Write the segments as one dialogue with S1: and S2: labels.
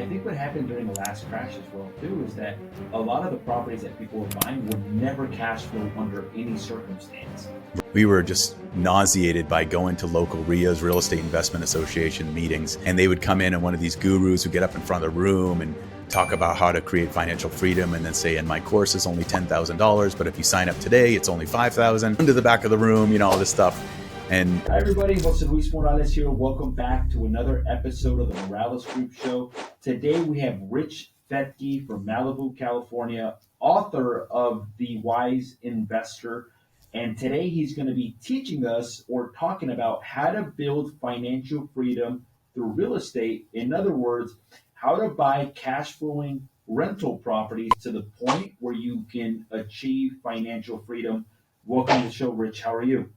S1: think what happened during the last crash as well too is that a lot of the properties that people were buying would never cash flow under any circumstance.
S2: We were just nauseated by going to local RIAs, Real Estate Investment Association meetings, and they would come in and one of these gurus would get up in front of the room and talk about how to create financial freedom and then say, and my course is only $10,000, but if you sign up today, it's only $5,000. Into the back of the room, all this stuff. And
S1: hi everybody, Jose Luis Morales here. Welcome back to another episode of the Morales Group Show. Today we have Rich Fettke from Malibu, California, author of The Wise Investor. And today he's going to be teaching us or talking about how to build financial freedom through real estate. In other words, how to buy cash flowing rental properties to the point where you can achieve financial freedom. Welcome to the show, Rich. How are you?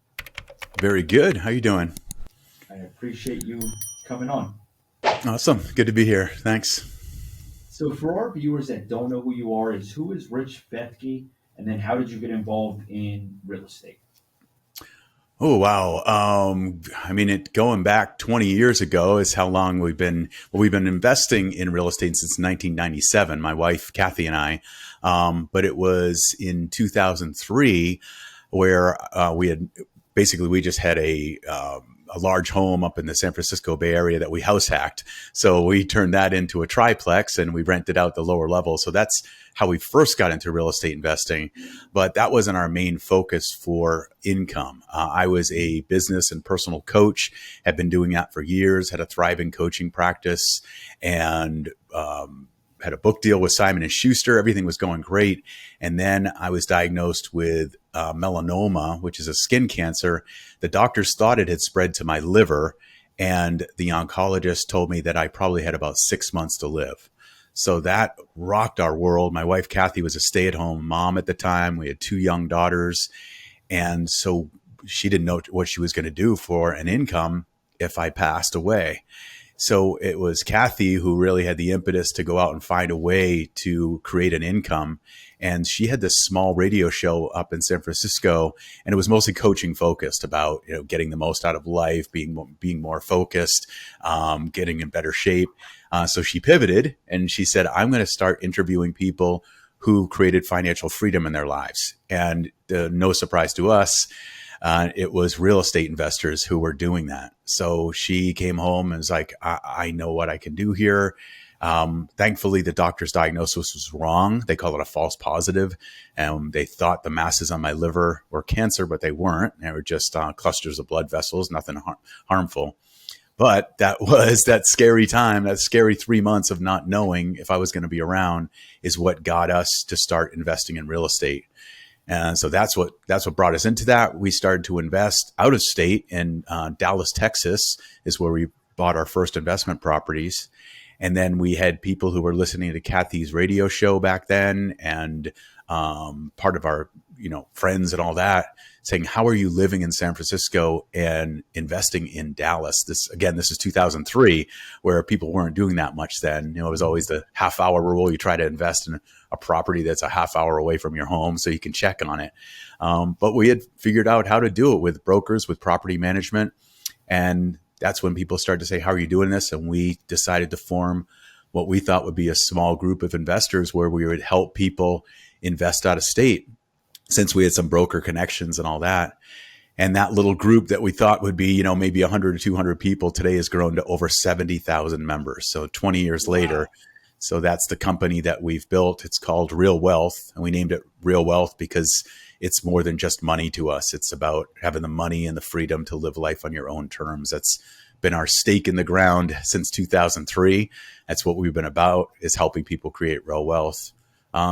S2: very good. How you doing?
S1: I appreciate you coming on.
S2: Awesome. Good to be here. Thanks.
S1: So for our viewers that don't know who you are, who is Rich Fettke? And then how did you get involved in real estate?
S2: Oh, wow. Going back 20 years ago is how long we've been investing in real estate since 1997, my wife, Kathy, and I. But it was in 2003 where we just had a large home up in the San Francisco Bay Area that we house hacked. So we turned that into a triplex and we rented out the lower level. So that's how we first got into real estate investing. But that wasn't our main focus for income. I was a business and personal coach, had been doing that for years, had a thriving coaching practice, and had a book deal with Simon and Schuster. Everything was going great. And then I was diagnosed with melanoma, which is a skin cancer. The doctors thought it had spread to my liver. And the oncologist told me that I probably had about 6 months to live. So that rocked our world. My wife, Kathy, was a stay-at-home mom at the time. We had 2 young daughters. And so she didn't know what she was going to do for an income if I passed away. So it was Kathy who really had the impetus to go out and find a way to create an income. And she had this small radio show up in San Francisco, and it was mostly coaching focused about, getting the most out of life, being more focused, getting in better shape. So she pivoted and she said, I'm going to start interviewing people who created financial freedom in their lives. And no surprise to us, it was real estate investors who were doing that. So she came home and was like, I know what I can do here. Thankfully, the doctor's diagnosis was wrong. They call it a false positive. They thought the masses on my liver were cancer, but they weren't. They were just clusters of blood vessels, nothing harmful. But that was that scary time, that scary 3 months of not knowing if I was going to be around is what got us to start investing in real estate. And so that's what brought us into that. We started to invest out of state in Dallas, Texas, is where we bought our first investment properties. And then we had people who were listening to Kathy's radio show back then, and part of our friends and all that, saying, "How are you living in San Francisco and investing in Dallas?" This is 2003, where people weren't doing that much then. It was always the half-hour rule. You try to invest in a property that's a half hour away from your home so you can check on it. But we had figured out how to do it with brokers, with property management. And that's when people started to say, how are you doing this? And we decided to form what we thought would be a small group of investors where we would help people invest out of state, since we had some broker connections and all that. And that little group that we thought would be, maybe 100 or 200 people today has grown to over 70,000 members. So 20 years later. So that's the company that we've built. It's called Real Wealth. And we named it Real Wealth because it's more than just money to us. It's about having the money and the freedom to live life on your own terms. That's been our stake in the ground since 2003. That's what we've been about, is helping people create real wealth.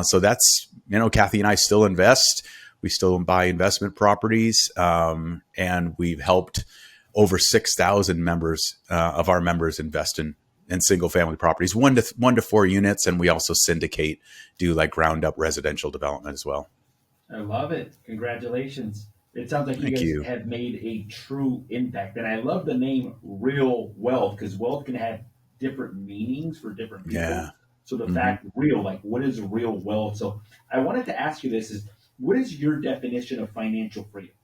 S2: So that's, Kathy and I still invest. We still buy investment properties. And we've helped over 6,000 members of our members invest in single family properties, one to 4 units. And we also do like ground up residential development as well.
S1: I love it. Congratulations. It sounds like you guys have made a true impact. And I love the name Real Wealth, because wealth can have different meanings for different people.
S2: Yeah.
S1: So the fact real, like what is real wealth? So I wanted to ask you this what is your definition of financial freedom?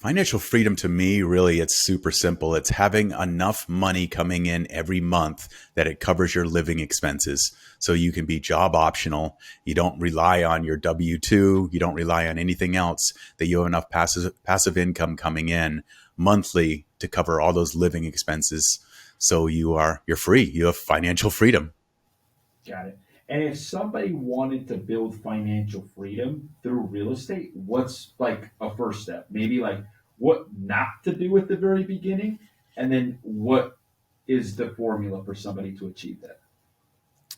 S2: Financial freedom to me, really, it's super simple. It's having enough money coming in every month that it covers your living expenses. So you can be job optional. You don't rely on your W-2. You don't rely on anything else, that you have enough passive income coming in monthly to cover all those living expenses. So you're free. You have financial freedom.
S1: Got it. And if somebody wanted to build financial freedom through real estate, what's like a first step? Maybe like what not to do at the very beginning, and then what is the formula for somebody to achieve that?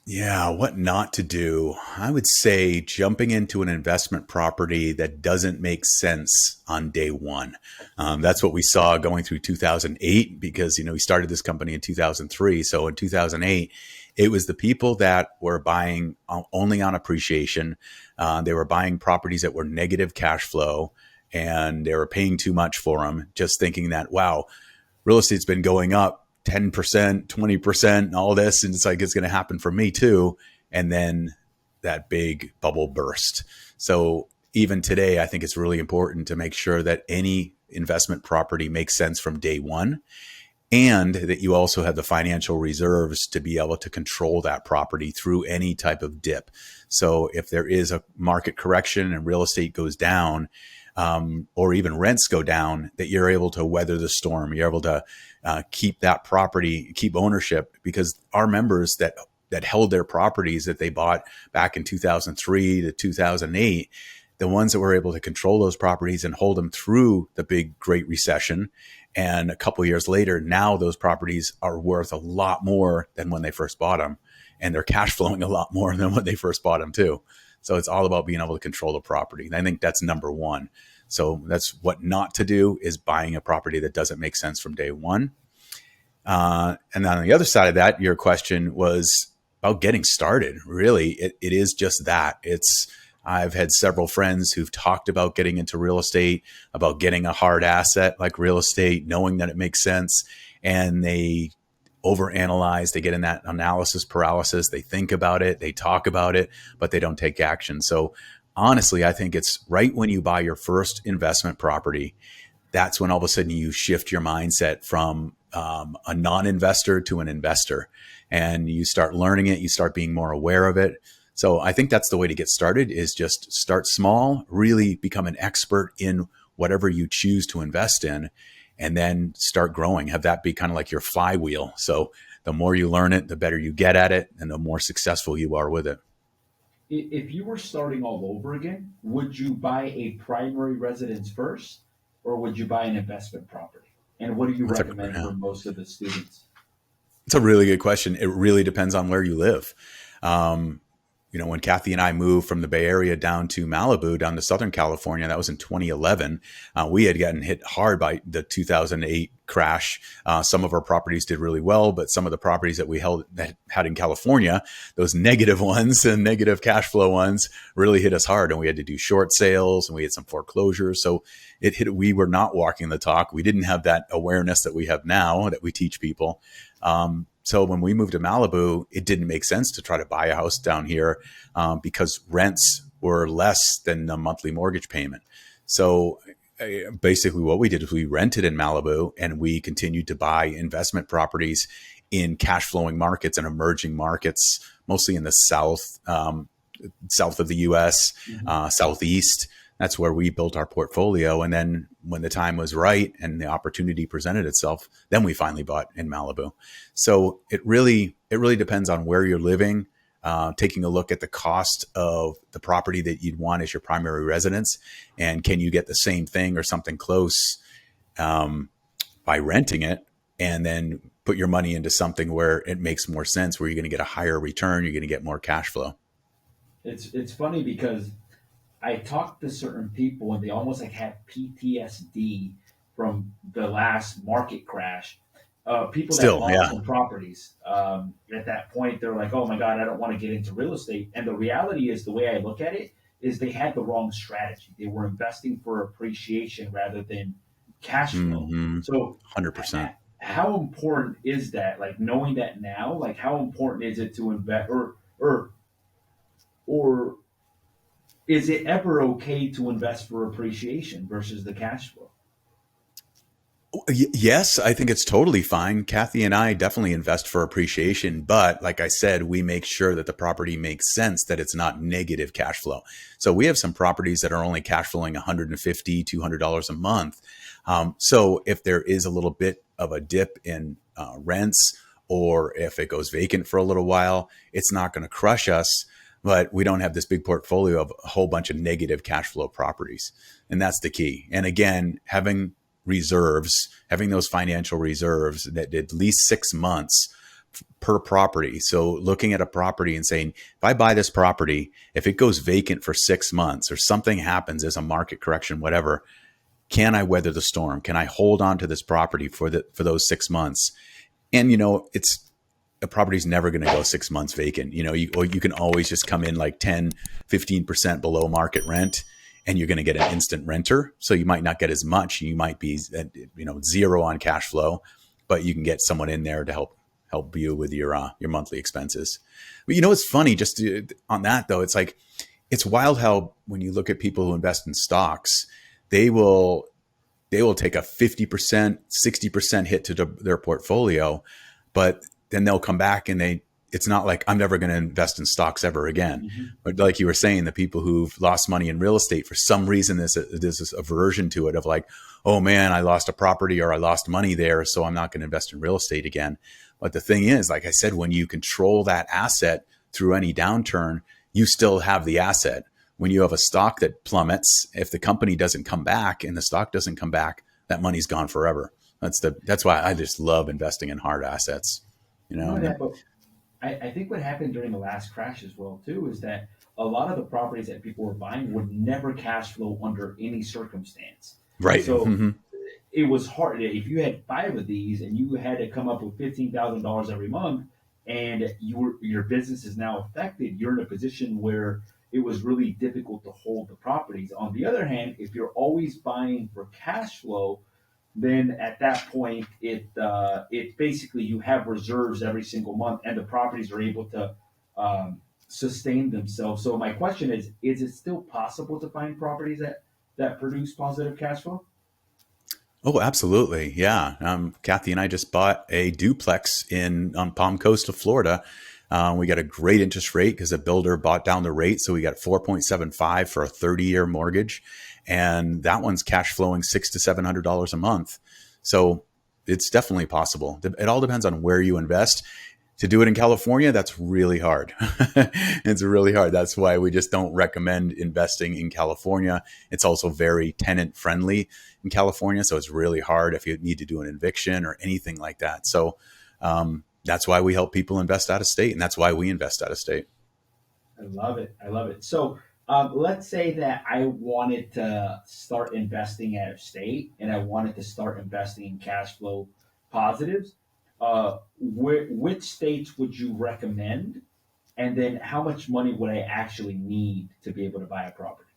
S2: Yeah, what not to do. I would say jumping into an investment property that doesn't make sense on day one. That's what we saw going through 2008, because, we started this company in 2003. So in 2008, it was the people that were buying only on appreciation. They were buying properties that were negative cash flow, and they were paying too much for them, just thinking that, wow, real estate's been going up 10%, 20%, and all this. And it's like, it's going to happen for me too. And then that big bubble burst. So even today, I think it's really important to make sure that any investment property makes sense from day one, and that you also have the financial reserves to be able to control that property through any type of dip. So if there is a market correction and real estate goes down, or even rents go down, that you're able to weather the storm. You're able to keep that property, keep ownership, because our members that held their properties that they bought back in 2003 to 2008, the ones that were able to control those properties and hold them through the big Great Recession, and a couple of years later, now those properties are worth a lot more than when they first bought them, and they're cash flowing a lot more than when they first bought them too. So it's all about being able to control the property. And I think that's number one. So that's what not to do, is buying a property that doesn't make sense from day one. And then on the other side of that, your question was about getting started. Really, it is just that. I've had several friends who've talked about getting into real estate, about getting a hard asset like real estate, knowing that it makes sense, and they overanalyze. They get in that analysis paralysis. They think about it, they talk about it, but they don't take action. So honestly, I think it's right when you buy your first investment property, that's when all of a sudden you shift your mindset from a non-investor to an investor, and you start learning it. You start being more aware of it. So I think that's the way to get started, is just start small, really become an expert in whatever you choose to invest in, and then start growing. Have that be kind of like your flywheel. So the more you learn it, the better you get at it, and the more successful you are with it.
S1: If you were starting all over again, would you buy a primary residence first, or would you buy an investment property? And what do you
S2: That's a,
S1: recommend
S2: yeah.
S1: for most of the students?
S2: It's a really good question. It really depends on where you live. Um, when Kathy and I moved from the Bay Area down to Malibu, down to Southern California, that was in 2011. We had gotten hit hard by the 2008 crash. Some of our properties did really well, but some of the properties that we had in California, those negative ones and negative cash flow ones, really hit us hard. And we had to do short sales, and we had some foreclosures. So it hit. We were not walking the talk. We didn't have that awareness that we have now, that we teach people. So when we moved to Malibu, it didn't make sense to try to buy a house down here, because rents were less than the monthly mortgage payment. So basically what we did is we rented in Malibu, and we continued to buy investment properties in cash flowing markets and emerging markets, mostly in the south of the US,
S1: Mhm.
S2: southeast. That's where we built our portfolio. And then when the time was right and the opportunity presented itself, then we finally bought in Malibu. So it really depends on where you're living, taking a look at the cost of the property that you'd want as your primary residence. And can you get the same thing or something close, by renting it, and then put your money into something where it makes more sense, where you're going to get a higher return, you're going to get more cash flow.
S1: It's funny because I talked to certain people and they almost like had PTSD from the last market crash. People that
S2: Still,
S1: lost
S2: yeah.
S1: some properties. At that point, they're like, "Oh my God, I don't want to get into real estate." And the reality is, the way I look at it is, they had the wrong strategy. They were investing for appreciation rather than cash flow.
S2: Mm-hmm.
S1: So,
S2: 100%.
S1: how important is that? Like knowing that now, like how important is it to invest, or is it ever okay to invest for appreciation versus the cash flow?
S2: Yes, I think it's totally fine. Kathy and I definitely invest for appreciation, but like I said, we make sure that the property makes sense, that it's not negative cash flow. So we have some properties that are only cash flowing $150, $200 a month. So if there is a little bit of a dip in rents, or if it goes vacant for a little while, it's not going to crush us. But we don't have this big portfolio of a whole bunch of negative cash flow properties. And that's the key. And again, having those financial reserves that at least 6 months per property. So looking at a property and saying, if I buy this property, if it goes vacant for 6 months or something happens, there's a market correction, whatever, can I weather the storm? Can I hold on to this property for those 6 months? And it's a property's never going to go 6 months vacant. Or you can always just come in like 10, 15% below market rent, and you're going to get an instant renter. So you might not get as much. You might be zero on cash flow, but you can get someone in there to help you with your monthly expenses. But it's funny, on that though, it's like, it's wild how when you look at people who invest in stocks, they will take a 50%, 60% hit to their portfolio, but then they'll come back and it's not like I'm never going to invest in stocks ever again. Mm-hmm. But like you were saying, the people who've lost money in real estate, for some reason, there's this aversion to it of like, oh man, I lost a property or I lost money there, so I'm not going to invest in real estate again. But the thing is, like I said, when you control that asset through any downturn, you still have the asset. When you have a stock that plummets, if the company doesn't come back and the stock doesn't come back, that money's gone forever. That's why I just love investing in hard assets.
S1: But I think what happened during the last crash as well too is that a lot of the properties that people were buying would never cash flow under any circumstance.
S2: Right.
S1: So it was hard. If you had five of these and you had to come up with $15,000 every month, and your business is now affected, you're in a position where it was really difficult to hold the properties. On the other hand, if you're always buying for cash flow, then at that point it basically, you have reserves every single month, and the properties are able to sustain themselves. So my question is it still possible to find properties that produce positive cash flow?
S2: Oh, absolutely. Yeah. Kathy and I just bought a duplex on Palm Coast of Florida. We got a great interest rate because the builder bought down the rate. So we got 4.75 for a 30-year mortgage. And that one's cash flowing $600 to $700 a month. So it's definitely possible. It all depends on where you invest. To do it in California, that's really hard. It's really hard. That's why we just don't recommend investing in California. It's also very tenant friendly in California. So it's really hard if you need to do an eviction or anything like that. So that's why we help people invest out of state. And that's why we invest out of state.
S1: I love it. I love it. So let's say that I wanted to start investing out of state and I wanted to start investing in cash flow positives. Which states would you recommend? And then how much money would I actually need to be able to buy a property?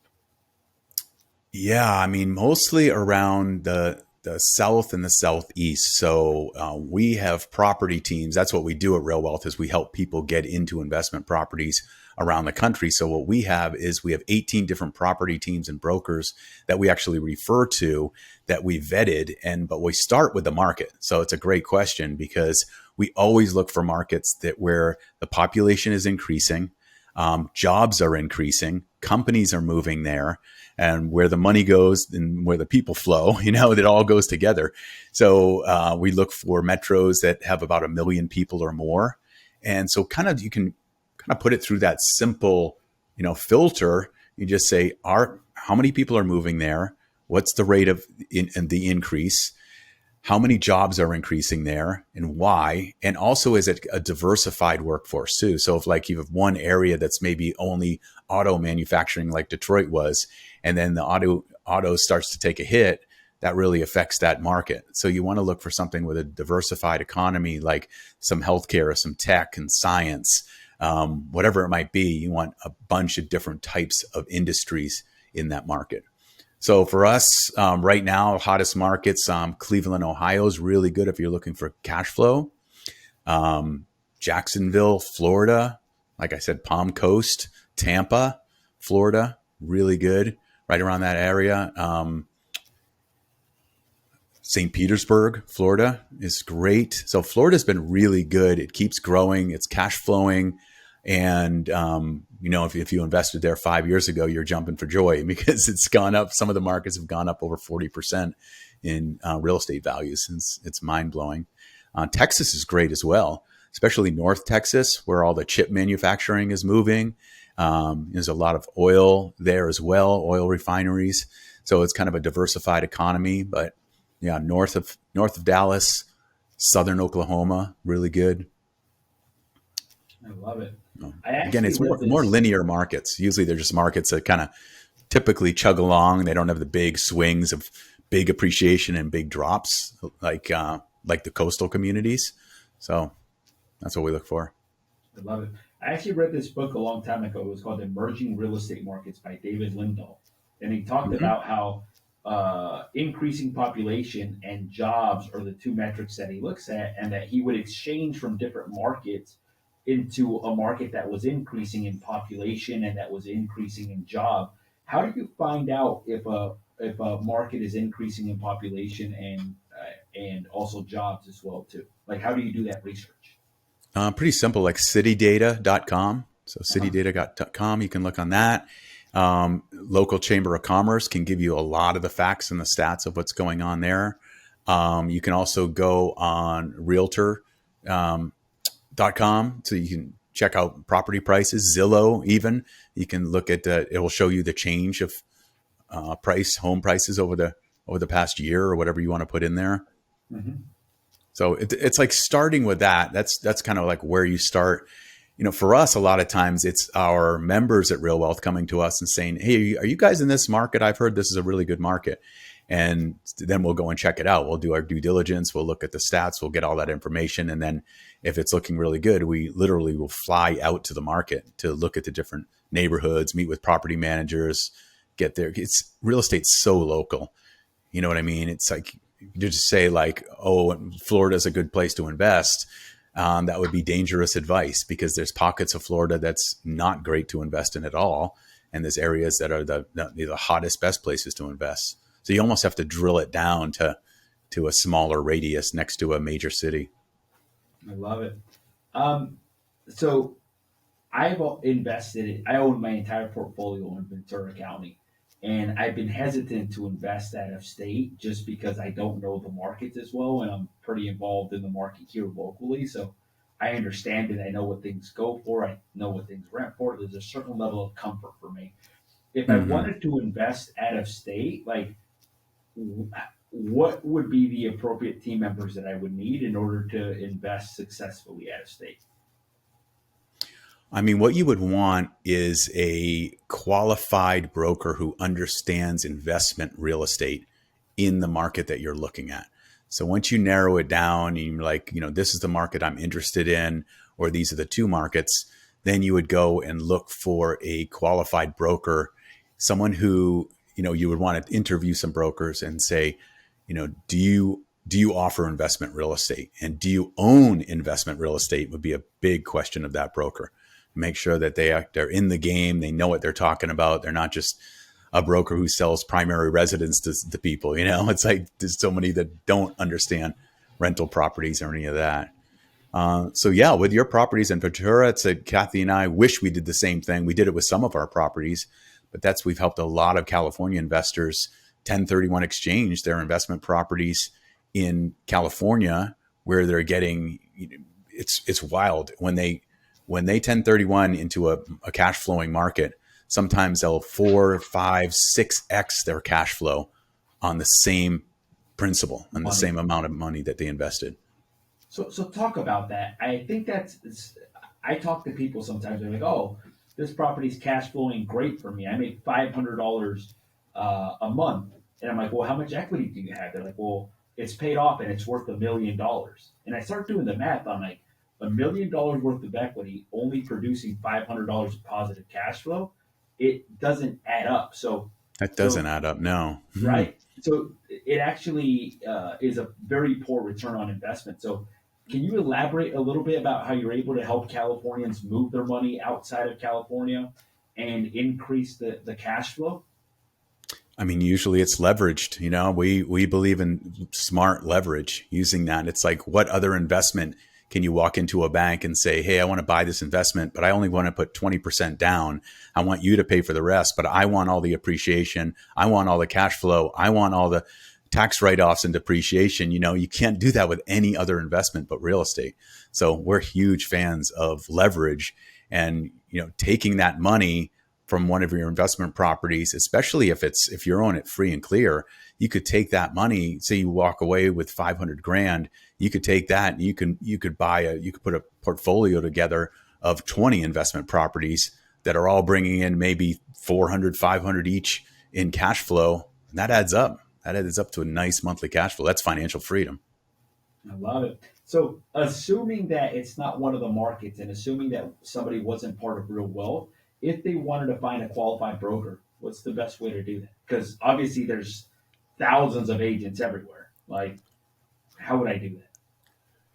S2: Yeah, I mean, mostly around the South and the Southeast. So we have property teams. That's what we do at Real Wealth, is we help people get into investment properties around the country. So what we have is we have 18 different property teams and brokers that we actually refer to, that we vetted. But we start with the market. So it's a great question because we always look for markets where the population is increasing, jobs are increasing, companies are moving there, and where the money goes and where the people flow, it all goes together. So we look for metros that have about 1 million people or more. And so you can put it through that simple, filter. You just say, how many people are moving there? What's the rate of the increase? How many jobs are increasing there and why? And also, is it a diversified workforce too? So if you have one area that's maybe only auto manufacturing like Detroit was, and then the auto starts to take a hit, that really affects that market. So you want to look for something with a diversified economy, like some healthcare or some tech and science, whatever it might be. You want a bunch of different types of industries in that market. So for us, right now, hottest markets, Cleveland, Ohio is really good if you're looking for cash flow. Jacksonville, Florida, like I said, Palm Coast, Tampa, Florida, really good, right around that area. St. Petersburg, Florida is great. So Florida's been really good. It keeps growing. It's cash flowing. And, if you invested there 5 years ago, you're jumping for joy because it's gone up. Some of the markets have gone up over 40% in real estate values. It's mind blowing. Texas is great as well, especially North Texas, where all the chip manufacturing is moving. There's a lot of oil there as well, oil refineries. So it's kind of a diversified economy. But yeah, north of Dallas, southern Oklahoma, really good.
S1: I love it.
S2: Oh.
S1: I
S2: Again,
S1: actually
S2: it's
S1: read
S2: more
S1: this.
S2: linear markets. Usually they're just markets that kind of typically chug along. They don't have the big swings of big appreciation and big drops like the coastal communities. So that's what we look for.
S1: I love it. I actually read this book a long time ago. It was called Emerging Real Estate Markets by David Lindahl. And he talked
S2: Hmm.
S1: about how increasing population and jobs are the two metrics that he looks at, and that he would exchange from different markets into a market that was increasing in population and that was increasing in job. How do you find out if a market is increasing in population and also jobs as well too? Like, how do you do that research?
S2: Pretty simple, like citydata.com. So
S1: Uh-huh.
S2: citydata.com, you can look on that. Local Chamber of Commerce can give you a lot of the facts and the stats of what's going on there. You can also go on realtor.com so you can check out property prices, Zillow even. You can look at it will show you the change of home prices over the past year or whatever you want to put in there.
S1: Hmm.
S2: So it's like starting with that. That's kind of like where you start. For us, a lot of times it's our members at Real Wealth coming to us and saying, "Hey, are you guys in this market? I've heard this is a really good market." And then we'll go and check it out. We'll do our due diligence. We'll look at the stats. We'll get all that information. And then if it's looking really good, we literally will fly out to the market to look at the different neighborhoods, meet with property managers, get there. It's real estate's so local. You know what I mean? It's like you just say like, "Oh, Florida's a good place to invest." That would be dangerous advice because there's pockets of Florida that's not great to invest in at all, and there's areas that are the hottest, best places to invest. So you almost have to drill it down to a smaller radius next to a major city.
S1: I love it. Um, so I've invested. I own my entire portfolio in Ventura County, and I've been hesitant to invest out of state just because I don't know the markets as well, and I'm pretty involved in the market here locally. So I understand it. I know what things go for. I know what things rent for. There's a certain level of comfort for me. If I
S2: Hmm.
S1: wanted to invest out of state, like what would be the appropriate team members that I would need in order to invest successfully out of state?
S2: I mean, what you would want is a qualified broker who understands investment real estate in the market that you're looking at. So once you narrow it down and you're like, this is the market I'm interested in, or these are the two markets, then you would go and look for a qualified broker, someone who, you would want to interview some brokers and say, do you offer investment real estate and do you own investment real estate would be a big question of that broker. Make sure that they're in the game, they know what they're talking about. They're not just a broker who sells primary residence to people. It's like there's so many that don't understand rental properties or any of that. So yeah, with your properties in Ventura, it's a, Kathy and I wish we did the same thing. We did it with some of our properties, but we've helped a lot of California investors 1031 exchange their investment properties in California, where they're getting, it's wild when they 1031 into a cash flowing market. Sometimes they'll 4, 5, 6x their cash flow on the same principal and the
S1: Money.
S2: same amount of money that they invested.
S1: So talk about that. I think I talk to people sometimes. They're like, "Oh, this property's cash flowing great for me. I make $500 a month," and I'm like, "Well, how much equity do you have?" They're like, "Well, it's paid off and it's worth $1 million." And I start doing the math. I'm like, $1 million worth of equity only producing $500 of positive cash flow. It doesn't add up.
S2: That doesn't
S1: So
S2: add up. No.
S1: right. So it actually is a very poor return on investment. So can you elaborate a little bit about how you're able to help Californians move their money outside of California and increase the cash flow?
S2: I mean, usually it's leveraged. We believe in smart leverage, using that. It's like, what other investment can you walk into a bank and say, hey, I want to buy this investment, but I only want to put 20% down. I want you to pay for the rest, but I want all the appreciation. I want all the cash flow. I want all the tax write-offs and depreciation. You can't do that with any other investment but real estate. So we're huge fans of leverage, and taking that money from one of your investment properties, especially if you own it free and clear. You could take that money, say you walk away with 500 grand, you could take that and you could put a portfolio together of 20 investment properties that are all bringing in maybe 400, 500 each in cash flow. And that adds up. That adds up to a nice monthly cash flow. That's financial freedom.
S1: I love it. So, assuming that it's not one of the markets and assuming that somebody wasn't part of Real Wealth, if they wanted to find a qualified broker, what's the best way to do that? Because obviously there's thousands of agents everywhere. Like, how would I do that?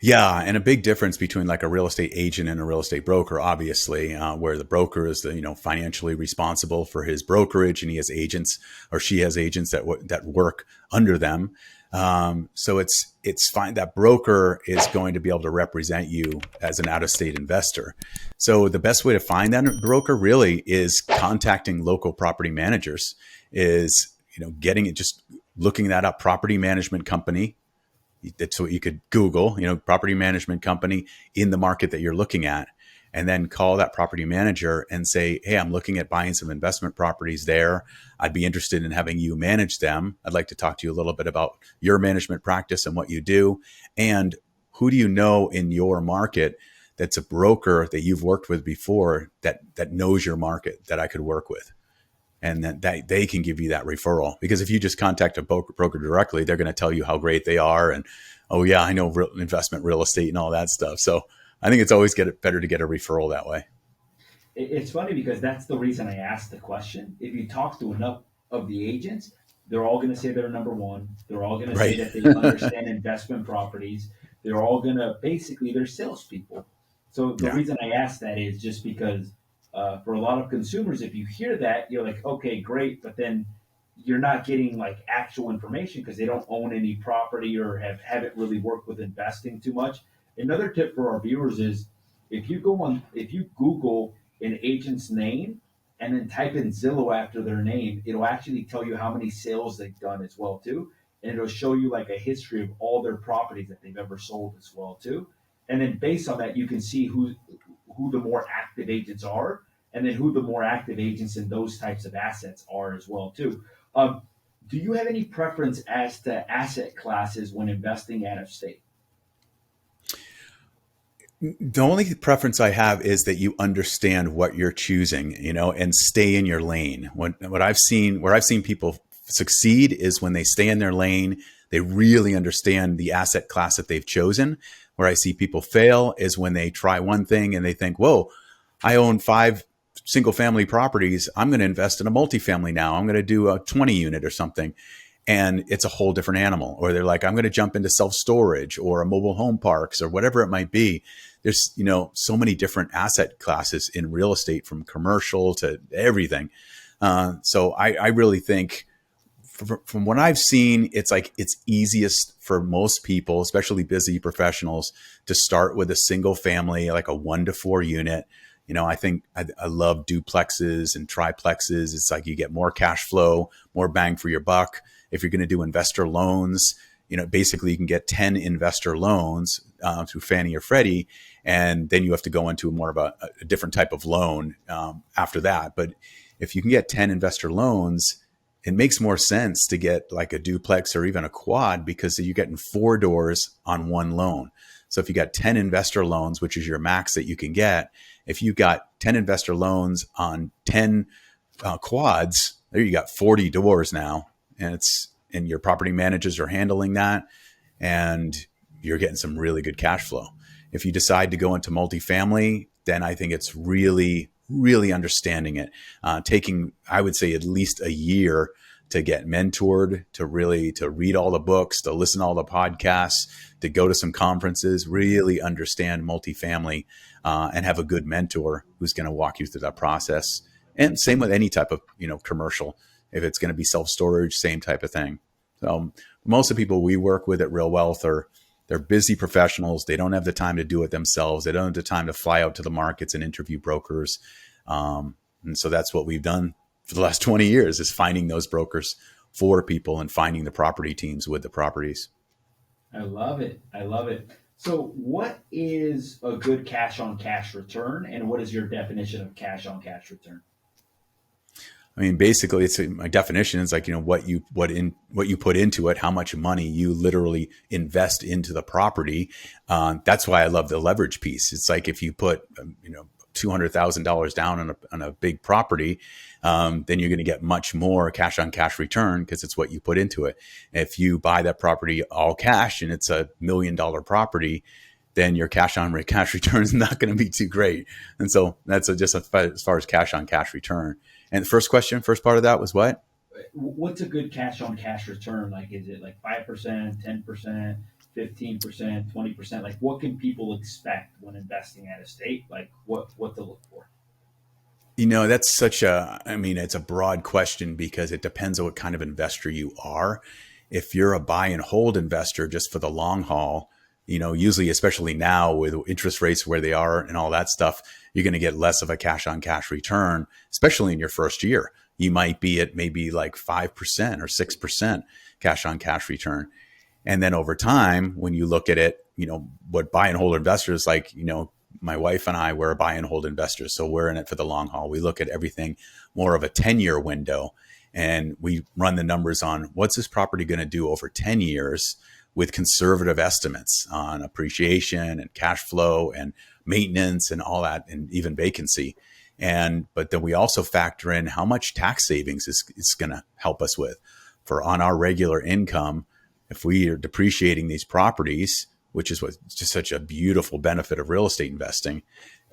S2: Yeah, and a big difference between like a real estate agent and a real estate broker, obviously, where the broker is the financially responsible for his brokerage, and he has agents, or she has agents that work under them. So it's fine. That broker is going to be able to represent you as an out of state investor. So the best way to find that broker really is contacting local property managers. Is getting it, just looking that up, property management company. That's what you could Google, property management company in the market that you're looking at, and then call that property manager and say, hey, I'm looking at buying some investment properties there. I'd be interested in having you manage them. I'd like to talk to you a little bit about your management practice and what you do. And who do you know in your market that's a broker that you've worked with before that knows your market that I could work with? And then they can give you that referral. Because if you just contact a broker directly, they're going to tell you how great they are. And, oh, yeah, I know investment real estate and all that stuff. So I think it's always better to get a referral that way.
S1: It's funny because that's the reason I asked the question. If you talk to enough of the agents, they're all going to say they're number one. They're all going to say
S2: Right.
S1: that they understand investment properties. They're all going to basically, they're salespeople. So the
S2: Yeah.
S1: reason I ask that is just because for a lot of consumers, if you hear that, you're like, okay, great, but then you're not getting like actual information because they don't own any property or haven't really worked with investing too much. Another tip for our viewers is if you Google an agent's name and then type in Zillow after their name, it'll actually tell you how many sales they've done as well too, and it'll show you like a history of all their properties that they've ever sold as well too. And then based on that, you can see who the more active agents are, and then who the more active agents in those types of assets are as well too. Um, do you have any preference as to asset classes when investing out of state?
S2: The only preference I have is that you understand what you're choosing, and stay in your lane. What I've seen, where I've seen people succeed, is when they stay in their lane, they really understand the asset class that they've chosen. Where I see people fail is when they try one thing and they think, whoa, I own 5 single family properties. I'm going to invest in a multifamily now. I'm going to do a 20 unit or something. And it's a whole different animal. Or they're like, I'm going to jump into self storage or a mobile home parks or whatever it might be. There's, so many different asset classes in real estate, from commercial to everything. So I really think from what I've seen, it's like it's easiest for most people, especially busy professionals, to start with a single family, like a 1 to 4 unit. I think I love duplexes and triplexes. It's like you get more cash flow, more bang for your buck. If you're going to do investor loans, basically you can get 10 investor loans through Fannie or Freddie, and then you have to go into more of a different type of loan after that. But if you can get 10 investor loans, it makes more sense to get like a duplex or even a quad, because you're getting 4 doors on one loan. So if you got 10 investor loans, which is your max that you can get, if you got 10 investor loans on 10 quads, there you got 40 doors now, and your property managers are handling that, and you're getting some really good cash flow. If you decide to go into multifamily, then I think it's really, really understanding it, taking, I would say, at least a year to get mentored, to read all the books, to listen to all the podcasts, to go to some conferences, really understand multifamily, and have a good mentor who's going to walk you through that process. And same with any type of, commercial. If it's going to be self-storage, same type of thing. So most of the people we work with at Real Wealth they're busy professionals. They don't have the time to do it themselves. They don't have the time to fly out to the markets and interview brokers. And so that's what we've done for the last 20 years is finding those brokers for people and finding the property teams with the properties.
S1: I love it. I love it. So, what is a good cash on cash return, and what is your definition of cash on cash return?
S2: I mean, basically, my definition is like what you put into it, how much money you literally invest into the property. That's why I love the leverage piece. It's like if you put $200,000 down on a big property, then you're going to get much more cash on cash return because it's what you put into it. If you buy that property all cash and it's $1 million property, then your cash on cash return is not going to be too great. And so that's just as far as cash on cash return. And the first part of that was what?
S1: What's a good cash on cash return? Like, is it like 5%, 10%, 15%, 20%? Like, what can people expect when investing at a state? Like, what to look for?
S2: That's it's a broad question because it depends on what kind of investor you are. If you're a buy and hold investor just for the long haul, usually, especially now with interest rates where they are and all that stuff, you're going to get less of a cash on cash return, especially in your first year. You might be at maybe like 5% or 6% cash on cash return. And then over time, when you look at it, what buy and hold investors like, my wife and I, we're a buy and hold investors. So we're in it for the long haul. We look at everything more of a 10-year window and we run the numbers on what's this property going to do over 10 years with conservative estimates on appreciation and cash flow and maintenance and all that, and even vacancy. But then we also factor in how much tax savings is going to help us with for on our regular income. If we are depreciating these properties, which is what's just such a beautiful benefit of real estate investing,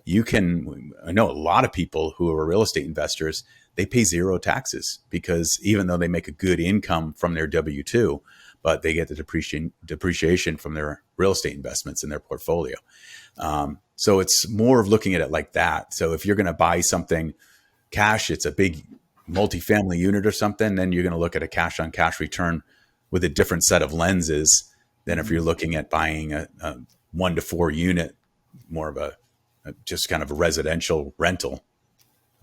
S2: I know a lot of people who are real estate investors, they pay zero taxes because even though they make a good income from their W-2, but they get the depreciation from their real estate investments in their portfolio. So it's more of looking at it like that. So if you're going to buy something cash, it's a big multifamily unit or something, then you're going to look at a cash on cash return with a different set of lenses than if you're looking at buying a 1 to 4 unit, more of a just kind of a residential rental,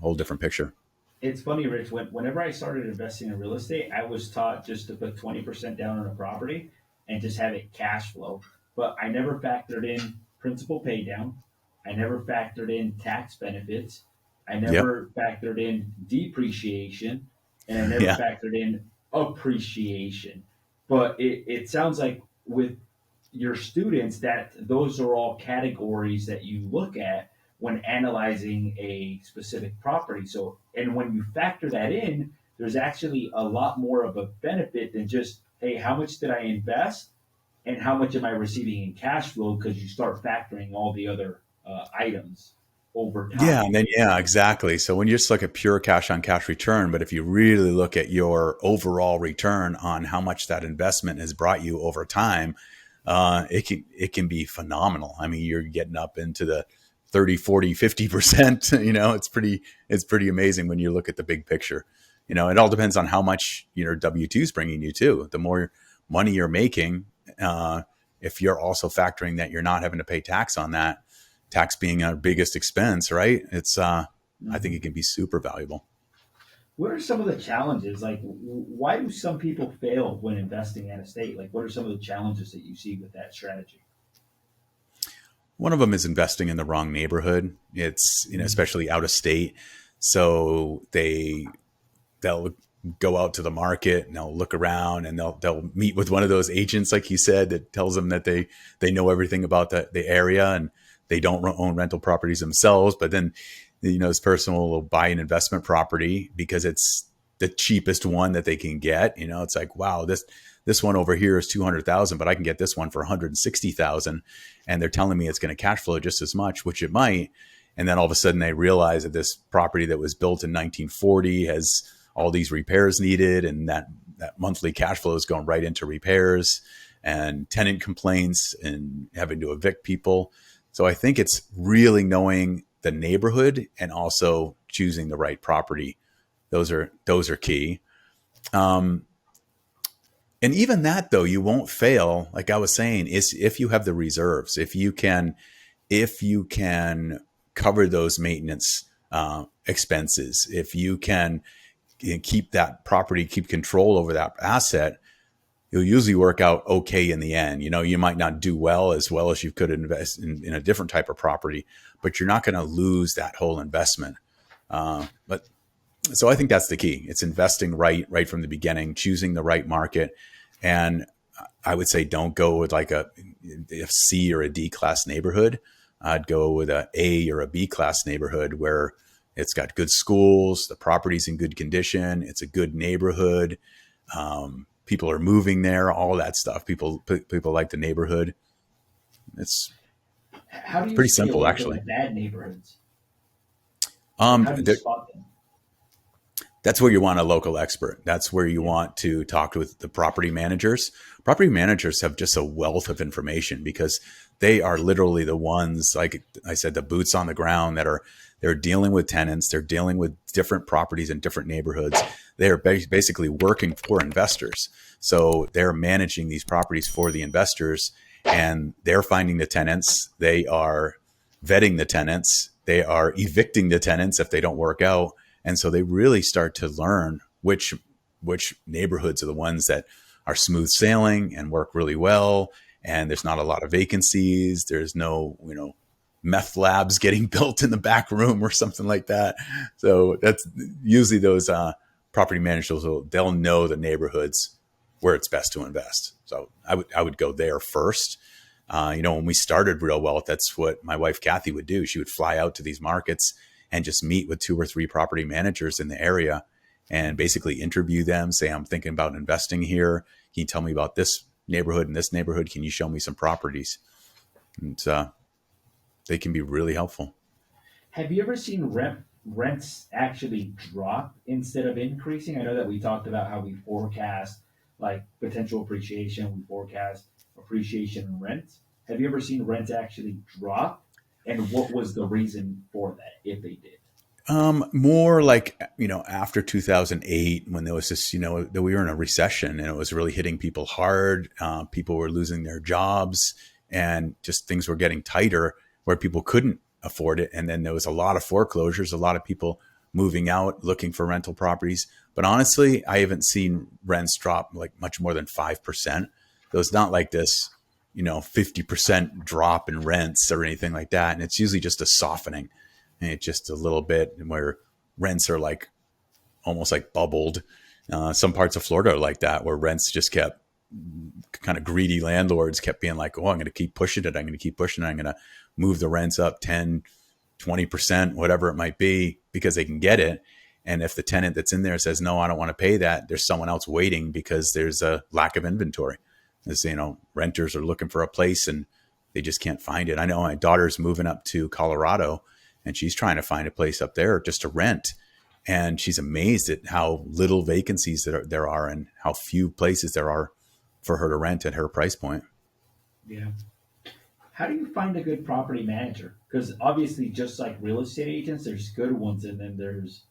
S2: whole different picture.
S1: It's funny, Rich. Whenever I started investing in real estate, I was taught just to put 20% down on a property and just have it cash flow. But I never factored in principal pay down. I never factored in tax benefits. I never factored in depreciation, and I never factored in appreciation. But it sounds like with your students that those are all categories that you look at when analyzing a specific property. So, and when you factor that in, there's actually a lot more of a benefit than just, hey, how much did I invest and how much am I receiving in cash flow? Because you start factoring all the other items over time.
S2: Yeah, and then exactly. So when you just look at pure cash on cash return, but if you really look at your overall return on how much that investment has brought you over time, it can be phenomenal. I mean, you're getting up into the 30, 40, 50%, it's pretty amazing when you look at the big picture. It all depends on how much your W-2 is bringing you too. The more money you're making, if you're also factoring that you're not having to pay tax on that, tax being our biggest expense, right? I think it can be super valuable.
S1: What are some of the challenges? Like, why do some people fail when investing at a state? Like, what are some of the challenges that you see with that strategy?
S2: One of them is investing in the wrong neighborhood. It's, especially out of state. So they'll go out to the market and they'll look around and they'll meet with one of those agents, like you said, that tells them that they know everything about the area and they don't own rental properties themselves. But then, this person will buy an investment property because it's the cheapest one that they can get. It's like, wow, this one over here is 200,000, but I can get this one for 160,000. And they're telling me it's going to cash flow just as much, which it might. And then all of a sudden they realize that this property that was built in 1940 has all these repairs needed. And that monthly cash flow is going right into repairs and tenant complaints and having to evict people. So I think it's really knowing the neighborhood and also choosing the right property. Those are key. And even that, though, you won't fail. Like I was saying, is if you have the reserves, if you can cover those maintenance expenses, if you can keep that property, keep control over that asset, you'll usually work out okay in the end. You know, you might not do well as you could invest in a different type of property, but you're not going to lose that whole investment. But so I think that's the key. It's investing right from the beginning, choosing the right market. And I would say don't go with like a C or a D class neighborhood. I'd go with a A or a B class neighborhood where it's got good schools, the property's in good condition, it's a good neighborhood. People are moving there, all that stuff. People like the neighborhood. It's
S1: How do you
S2: pretty
S1: stay
S2: simple,
S1: away from
S2: actually.
S1: the bad neighborhoods? Like, how do you
S2: There,
S1: spot them?
S2: that's where you want a local expert. That's where you want to talk with the property managers. Property managers have just a wealth of information because they are literally the ones, like I said, the boots on the ground they're dealing with tenants. They're dealing with different properties in different neighborhoods. They're basically working for investors. So they're managing these properties for the investors, and they're finding the tenants. They are vetting the tenants. They are evicting the tenants if they don't work out. And so they really start to learn which neighborhoods are the ones that are smooth sailing and work really well. And there's not a lot of vacancies. There's no, meth labs getting built in the back room or something like that. So that's usually those property managers they'll know the neighborhoods where it's best to invest. So I would go there first. When we started Real Wealth, that's what my wife Kathy would do. She would fly out to these markets and just meet with 2 or 3 property managers in the area and basically interview them, say, I'm thinking about investing here. Can you tell me about this neighborhood and this neighborhood? Can you show me some properties? And they can be really helpful.
S1: Have you ever seen rents actually drop instead of increasing? I know that we talked about how we forecast like potential appreciation, we forecast appreciation in rent. Have you ever seen rents actually drop? And what was the reason for that, if they did?
S2: More like, after 2008, when there was this, that we were in a recession and it was really hitting people hard. People were losing their jobs and just things were getting tighter where people couldn't afford it. And then there was a lot of foreclosures, a lot of people moving out, looking for rental properties. But honestly, I haven't seen rents drop like much more than 5%. So it's not like this, 50% drop in rents or anything like that. And it's usually just a softening. And it's just a little bit where rents are like almost like bubbled. Some parts of Florida are like that, where rents just kept kind of greedy landlords kept being like, oh, I'm going to keep pushing it. I'm going to keep pushing it. I'm going to move the rents up 10, 20%, whatever it might be, because they can get it. And if the tenant that's in there says, no, I don't want to pay that, there's someone else waiting because there's a lack of inventory. As renters are looking for a place and they just can't find it. I know my daughter's moving up to Colorado and she's trying to find a place up there just to rent. And she's amazed at how little vacancies there are and how few places there are for her to rent at her price point.
S1: Yeah. How do you find a good property manager? Because obviously, just like real estate agents, there's good ones and then there's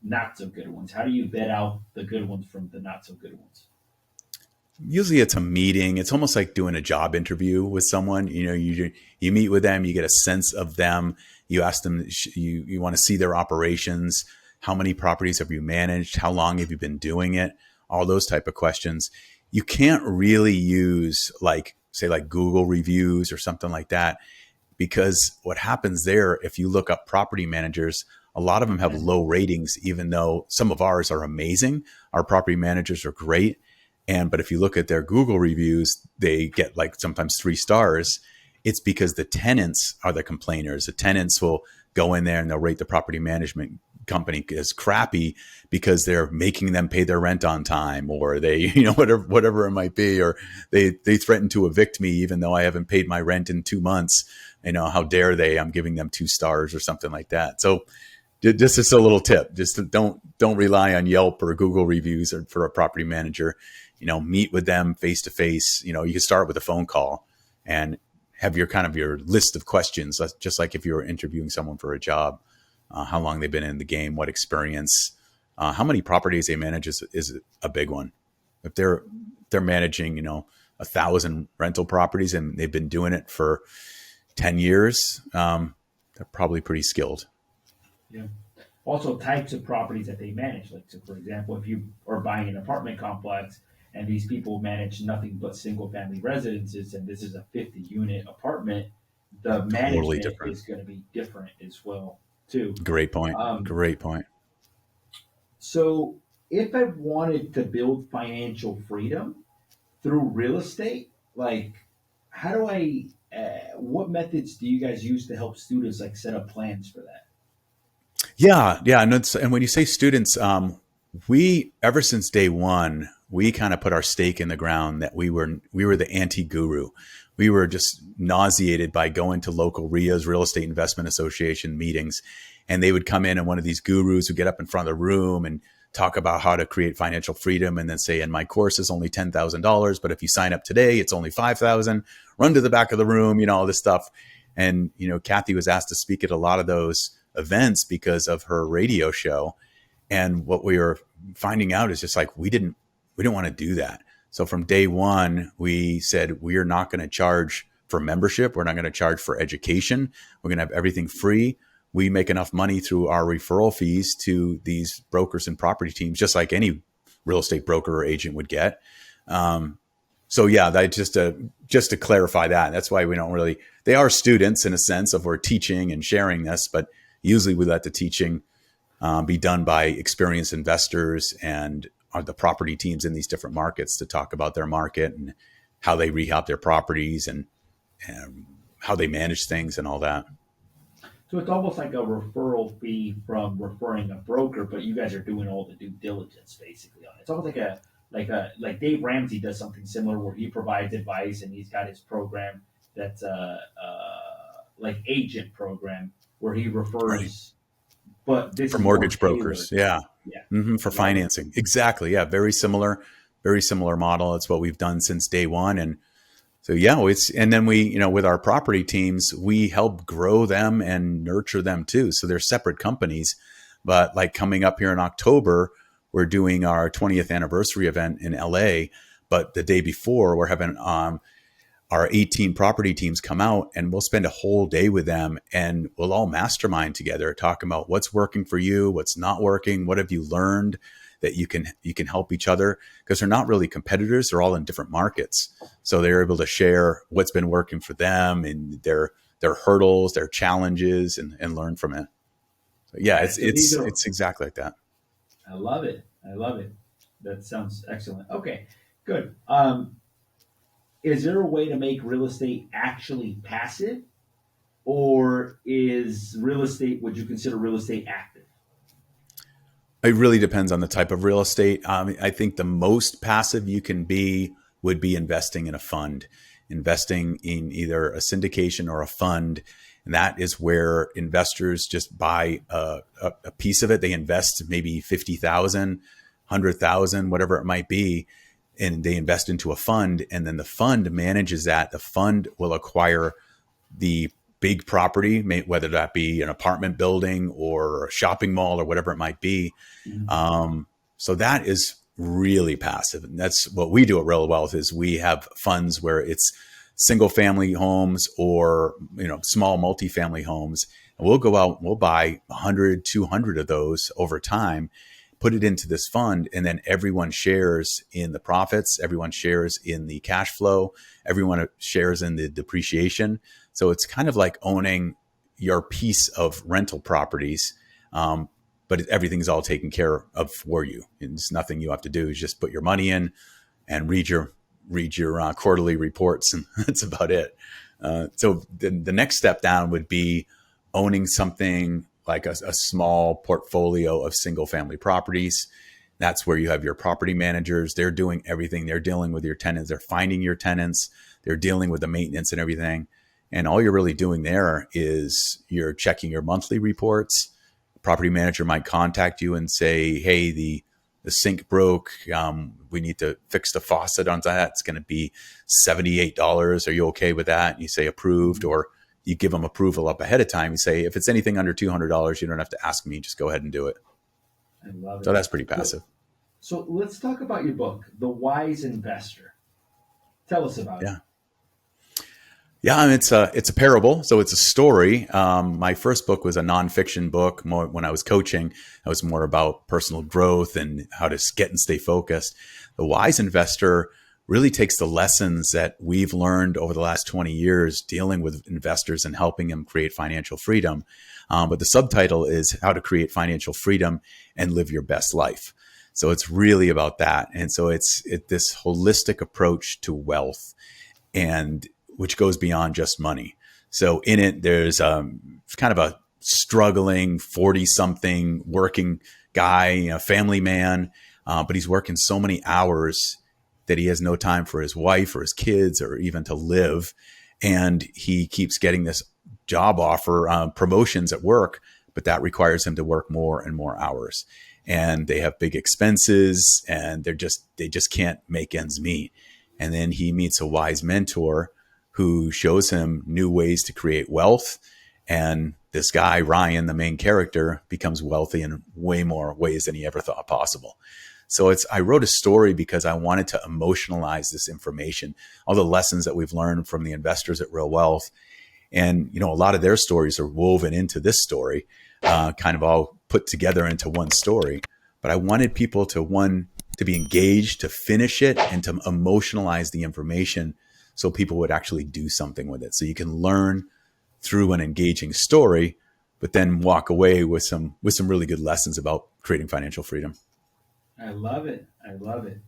S1: not so good ones. How do you vet out the good ones from the not so good ones?
S2: Usually it's a meeting. It's almost like doing a job interview with someone. You meet with them, you get a sense of them. You ask them, you want to see their operations. How many properties have you managed? How long have you been doing it? All those type of questions. You can't really use like Google reviews or something like that, because what happens there, if you look up property managers, a lot of them have low ratings, even though some of ours are amazing. Our property managers are great. But if you look at their Google reviews, they get like sometimes 3 stars. It's because the tenants are the complainers. The tenants will go in there and they'll rate the property management company as crappy because they're making them pay their rent on time, or they, whatever it might be, or they threaten to evict me even though I haven't paid my rent in 2 months. How dare they? I'm giving them 2 stars or something like that. So just a little tip: just don't rely on Yelp or Google reviews for a property manager. Meet with them face to face. You can start with a phone call and have your list of questions, just like if you were interviewing someone for a job. How long they've been in the game, what experience, How many properties they manage is a big one. If they're managing, 1,000 rental properties and they've been doing it for 10 years, they're probably pretty skilled.
S1: Yeah. Also, types of properties that they manage. Like, so for example, if you are buying an apartment complex and these people manage nothing but single family residences, and this is a 50 unit apartment, the
S2: Totally
S1: management
S2: different.
S1: is going to be different as well, too.
S2: Great point.
S1: Um,
S2: Great point.
S1: so, if I wanted to build financial freedom through real estate, like, how do I? What methods do you guys use to help students like set up plans for that?
S2: Yeah, yeah, and when you say students, we ever since day one, we kind of put our stake in the ground that we were the anti-guru. We were just nauseated by going to local RIAs, Real Estate Investment Association meetings, and they would come in and one of these gurus would get up in front of the room and talk about how to create financial freedom, and then say, "And my course is only $10,000, but if you sign up today, it's only 5,000. Run to the back of the room," all this stuff. And Kathy was asked to speak at a lot of those events because of her radio show. And what we were finding out is just like we didn't want to do that. So from day one, we said we are not going to charge for membership. We're not going to charge for education. We're going to have everything free. We make enough money through our referral fees to these brokers and property teams, just like any real estate broker or agent would get. So yeah, that just to clarify that. That's why we don't really. They are students in a sense of we're teaching and sharing this, but usually we let the teaching be done by experienced investors and are the property teams in these different markets to talk about their market and how they rehab their properties and how they manage things and all that.
S1: So it's almost like a referral fee from referring a broker, but you guys are doing all the due diligence basically on it. It's almost like Dave Ramsey does something similar where he provides advice and he's got his program that's like agent program where he
S2: Right.
S1: refers, but this
S2: For
S1: is more
S2: mortgage
S1: tailored.
S2: brokers. Yeah.
S1: Yeah,
S2: For
S1: I love it.
S2: financing. Exactly. Yeah. Very similar model. It's what we've done since day one. And so, yeah, and then we, with our property teams, we help grow them and nurture them too. So they're separate companies, but like coming up here in October, we're doing our 20th anniversary event in LA. But the day before, we're having our 18 property teams come out and we'll spend a whole day with them and we'll all mastermind together, talking about what's working for you, what's not working, what have you learned that you can help each other, because they're not really competitors. They're all in different markets. So they're able to share what's been working for them and their hurdles, their challenges, and learn from it. So yeah,
S1: Yeah,
S2: it's
S1: so these
S2: it's
S1: are,
S2: it's exactly like that.
S1: I love it. I love it. That sounds excellent. Okay, good. Is there a way to make real estate actually passive, or is real estate? Would you consider real estate active?
S2: It really depends on the type of real estate. I think the most passive you can be would be investing in a fund, investing in either a syndication or a fund. And that is where investors just buy a piece of it. They invest maybe 50,000, 100,000, whatever it might be, and they invest into a fund. And then the fund manages that. The fund will acquire the big property, whether that be an apartment building or a shopping mall or whatever it might be.
S1: Mhm.
S2: So that is really passive. And that's what we do at Real Wealth is we have funds where it's single family homes or, small multifamily homes. And we'll go out, we'll buy 100, 200 of those over time, put it into this fund, and then everyone shares in the profits. Everyone shares in the cash flow. Everyone shares in the depreciation. So it's kind of like owning your piece of rental properties, but everything's all taken care of for you. And it's nothing you have to do. Is just put your money in and read your quarterly reports, and that's about it. So the next step down would be owning something like a small portfolio of single family properties. That's where you have your property managers. They're doing everything. They're dealing with your tenants. They're finding your tenants. They're dealing with the maintenance and everything. And all you're really doing there is you're checking your monthly reports. The property manager might contact you and say, "Hey, the sink broke. We need to fix the faucet on that. It's going to be $78. Are you okay with that?" And you say approved, or you give them approval up ahead of time. You say, if it's anything under $200, you don't have to ask me. Just go ahead and do it.
S1: I love
S2: So
S1: it.
S2: that's pretty
S1: So,
S2: passive.
S1: so let's talk about your book, The Wise Investor. Tell us about it.
S2: Yeah. Yeah, I mean, it's a parable, so it's a story. My first book was a nonfiction book. More when I was coaching, it was more about personal growth and how to get and stay focused. The Wise Investor really takes the lessons that we've learned over the last 20 years dealing with investors and helping them create financial freedom. But the subtitle is How to Create Financial Freedom and Live Your Best Life. So it's really about that, and so it's this holistic approach to wealth and which goes beyond just money. So in it, there's kind of a struggling 40 something working guy, family man, but he's working so many hours that he has no time for his wife or his kids or even to live. And he keeps getting this job offer, promotions at work, but that requires him to work more and more hours. And they have big expenses and they just can't make ends meet. And then he meets a wise mentor who shows him new ways to create wealth. And this guy, Ryan, the main character, becomes wealthy in way more ways than he ever thought possible. So I wrote a story because I wanted to emotionalize this information, all the lessons that we've learned from the investors at Real Wealth. And, a lot of their stories are woven into this story, kind of all put together into one story. But I wanted people to be engaged, to finish it, and to emotionalize the information so people would actually do something with it. So you can learn through an engaging story, but then walk away with some really good lessons about creating financial freedom.
S1: I love it. I love it.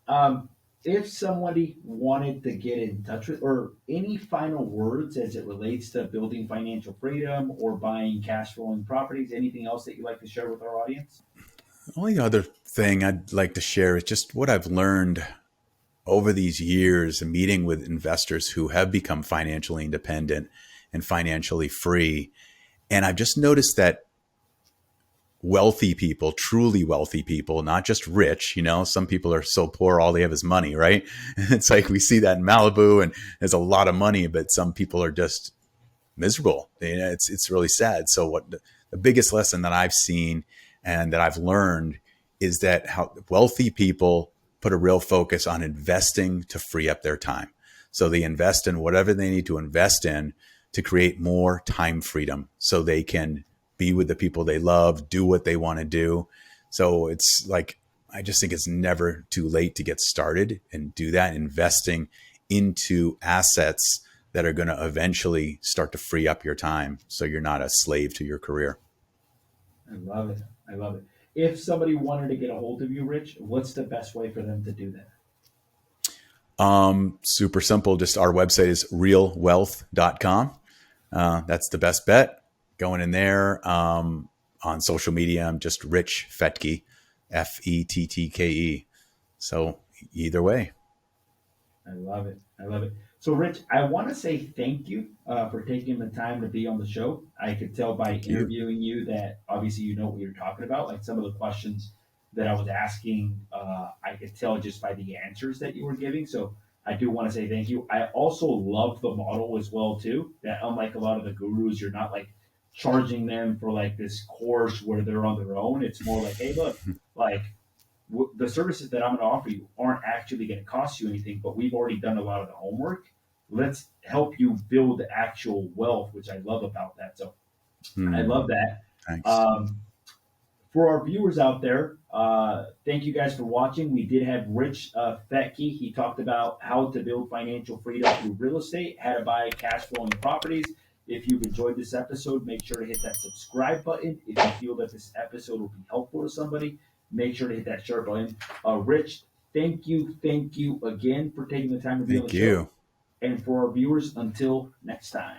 S1: Um, if somebody wanted to get in touch with, or any final words as it relates to building financial freedom or buying cash flowing properties, anything else that you'd like to share with our audience?
S2: The only other thing I'd like to share is just what I've learned over these years meeting with investors who have become financially independent and financially free. And I've just noticed that wealthy people, truly wealthy people, not just rich, some people are so poor, all they have is money, right? It's like we see that in Malibu and there's a lot of money, but some people are just miserable. It's really sad. So what the biggest lesson that I've seen and that I've learned is that how wealthy people put a real focus on investing to free up their time. So they invest in whatever they need to invest in to create more time freedom so they can be with the people they love, do what they want to do. So it's like, I just think it's never too late to get started and do that, investing into assets that are going to eventually start to free up your time so you're not a slave to your career.
S1: I love it. I love it. If somebody wanted to get a hold of you, Rich, what's the best way for them to do that?
S2: Super simple. Just our website is realwealth.com. That's the best bet. Going in there, on social media, I'm just Rich Fettke, Fettke. So either way.
S1: I love it. I love it. So, Rich, I want to say thank you for taking the time to be on the show. I could tell by
S2: Thank you.
S1: interviewing you that obviously you know what you're talking about. Like some of the questions that I was asking, I could tell just by the answers that you were giving. So, I do want to say thank you. I also love the model as well too. That unlike a lot of the gurus, you're not like charging them for like this course where they're on their own. It's more like, hey, look, like the services that I'm going to offer you aren't actually going to cost you anything, but we've already done a lot of the homework. Let's help you build actual wealth, which I love about that. So I love that.
S2: Thanks.
S1: Um, for our viewers out there, thank you guys for watching. We did have Rich Fettke. He talked about how to build financial freedom through real estate, how to buy cash flowing properties. If you've enjoyed this episode, make sure to hit that subscribe button. If you feel that this episode will be helpful to somebody, make sure to hit that share button. Rich, thank you again for taking the time to be on the
S2: Thank
S1: show.
S2: you.
S1: And for our viewers, until next time.